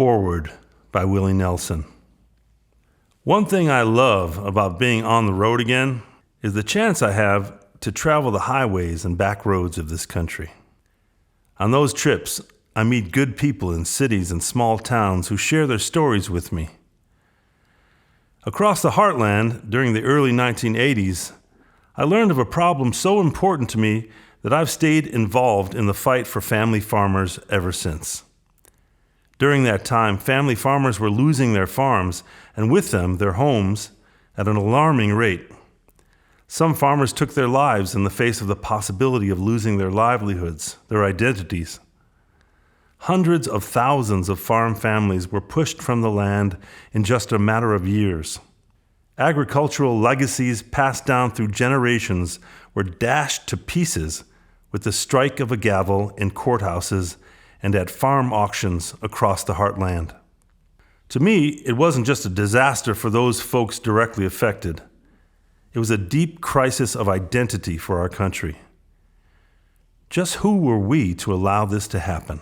Foreword by Willie Nelson. One thing I love about being on the road again is the chance I have to travel the highways and back roads of this country. On those trips, I meet good people in cities and small towns who share their stories with me. Across the heartland, during the early 1980s, I learned of a problem so important to me that I've stayed involved in the fight for family farmers ever since. During that time, family farmers were losing their farms, and with them, their homes, at an alarming rate. Some farmers took their lives in the face of the possibility of losing their livelihoods, their identities. Hundreds of thousands of farm families were pushed from the land in just a matter of years. Agricultural legacies passed down through generations were dashed to pieces with the strike of a gavel in courthouses and at farm auctions across the heartland. To me, it wasn't just a disaster for those folks directly affected. It was a deep crisis of identity for our country. Just who were we to allow this to happen?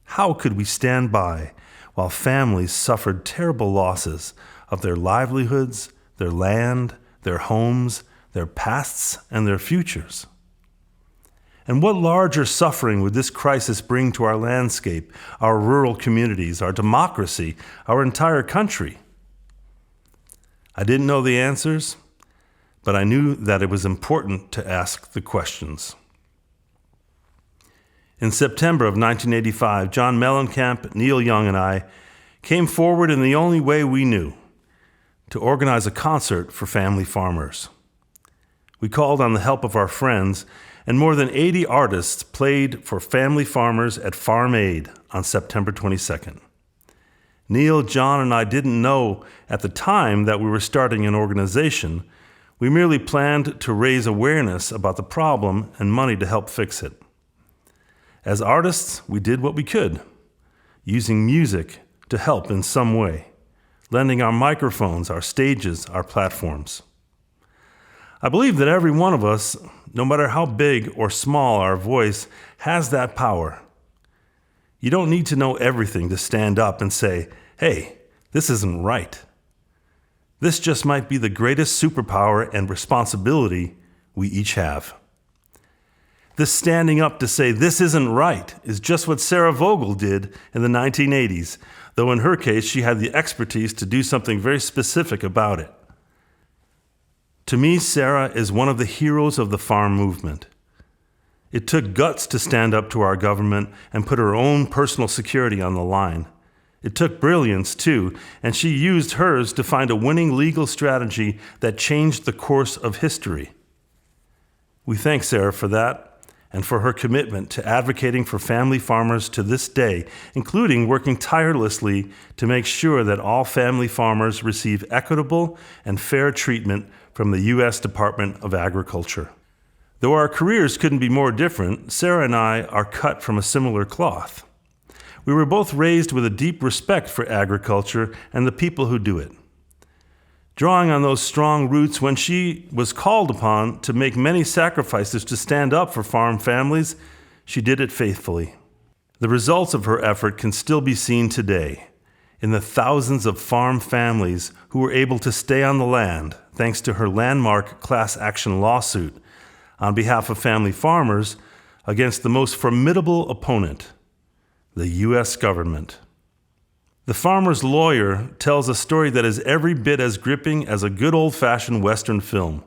How could we stand by while families suffered terrible losses of their livelihoods, their land, their homes, their pasts, and their futures? And what larger suffering would this crisis bring to our landscape, our rural communities, our democracy, our entire country? I didn't know the answers, but I knew that it was important to ask the questions. In September of 1985, John Mellencamp, Neil Young, and I came forward in the only way we knew, to organize a concert for family farmers. We called on the help of our friends, and more than 80 artists played for family farmers at Farm Aid on September 22nd. Neil, John, and I didn't know at the time that we were starting an organization. We merely planned to raise awareness about the problem and money to help fix it. As artists, we did what we could, using music to help in some way, lending our microphones, our stages, our platforms. I believe that every one of us, no matter how big or small our voice, has that power. You don't need to know everything to stand up and say, "Hey, this isn't right." This just might be the greatest superpower and responsibility we each have. This standing up to say this isn't right is just what Sarah Vogel did in the 1980s, though in her case she had the expertise to do something very specific about it. To me, Sarah is one of the heroes of the farm movement. It took guts to stand up to our government and put her own personal security on the line. It took brilliance, too, and she used hers to find a winning legal strategy that changed the course of history. We thank Sarah for that and for her commitment to advocating for family farmers to this day, including working tirelessly to make sure that all family farmers receive equitable and fair treatment from the U.S. Department of Agriculture. Though our careers couldn't be more different, Sarah and I are cut from a similar cloth. We were both raised with a deep respect for agriculture and the people who do it. Drawing on those strong roots, when she was called upon to make many sacrifices to stand up for farm families, she did it faithfully. The results of her effort can still be seen today in the thousands of farm families who were able to stay on the land thanks to her landmark class action lawsuit on behalf of family farmers against the most formidable opponent, the U.S. government. The farmer's lawyer tells a story that is every bit as gripping as a good old-fashioned Western film,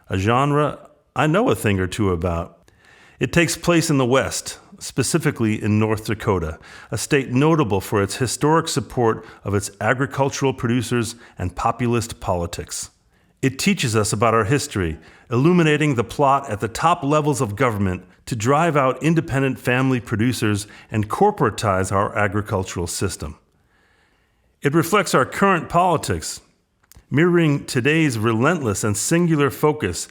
a genre I know a thing or two about. It takes place in the West, specifically in North Dakota, a state notable for its historic support of its agricultural producers and populist politics. It teaches us about our history, illuminating the plot at the top levels of government to drive out independent family producers and corporatize our agricultural system. It reflects our current politics, mirroring today's relentless and singular focus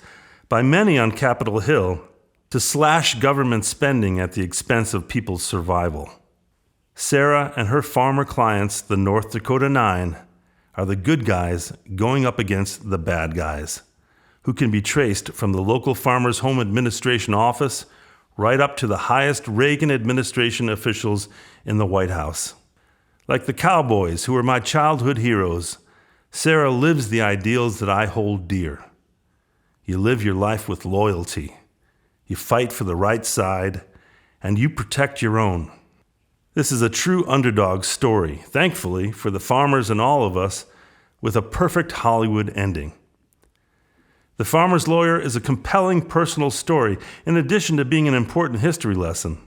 by many on Capitol Hill to slash government spending at the expense of people's survival. Sarah and her farmer clients, the North Dakota Nine, are the good guys going up against the bad guys, who can be traced from the local Farmers Home Administration office right up to the highest Reagan administration officials in the White House. Like the cowboys who were my childhood heroes, Sarah lives the ideals that I hold dear. You live your life with loyalty. You fight for the right side, and you protect your own. This is a true underdog story, thankfully, for the farmers and all of us, with a perfect Hollywood ending. The Farmer's Lawyer is a compelling personal story, in addition to being an important history lesson.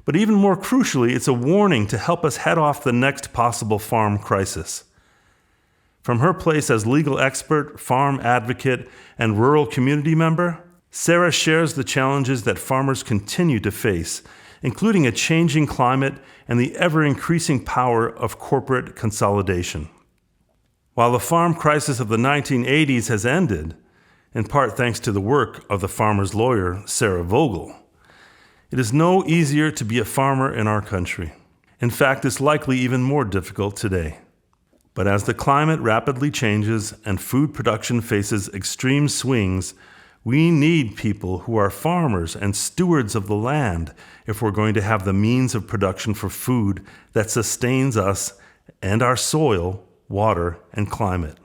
But even more crucially, it's a warning to help us head off the next possible farm crisis. From her place as legal expert, farm advocate, and rural community member, Sarah shares the challenges that farmers continue to face, including a changing climate and the ever-increasing power of corporate consolidation. While the farm crisis of the 1980s has ended, in part thanks to the work of the farmer's lawyer, Sarah Vogel, it is no easier to be a farmer in our country. In fact, it's likely even more difficult today. But as the climate rapidly changes and food production faces extreme swings, we need people who are farmers and stewards of the land if we're going to have the means of production for food that sustains us and our soil, water, and climate.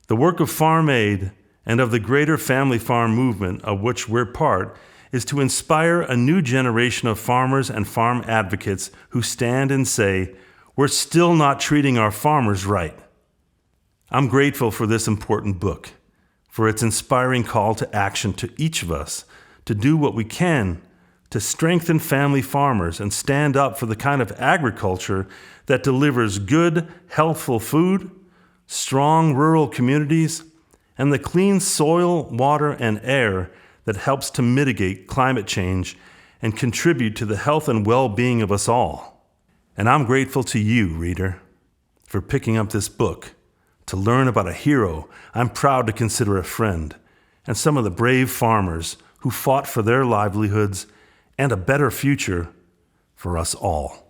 The work of Farm Aid and of the greater family farm movement of which we're part is to inspire a new generation of farmers and farm advocates who stand and say, we're still not treating our farmers right. I'm grateful for this important book, for its inspiring call to action to each of us to do what we can to strengthen family farmers and stand up for the kind of agriculture that delivers good, healthful food, strong rural communities, and the clean soil, water, and air that helps to mitigate climate change and contribute to the health and well-being of us all. And I'm grateful to you, reader, for picking up this book to learn about a hero I'm proud to consider a friend, and some of the brave farmers who fought for their livelihoods and a better future for us all.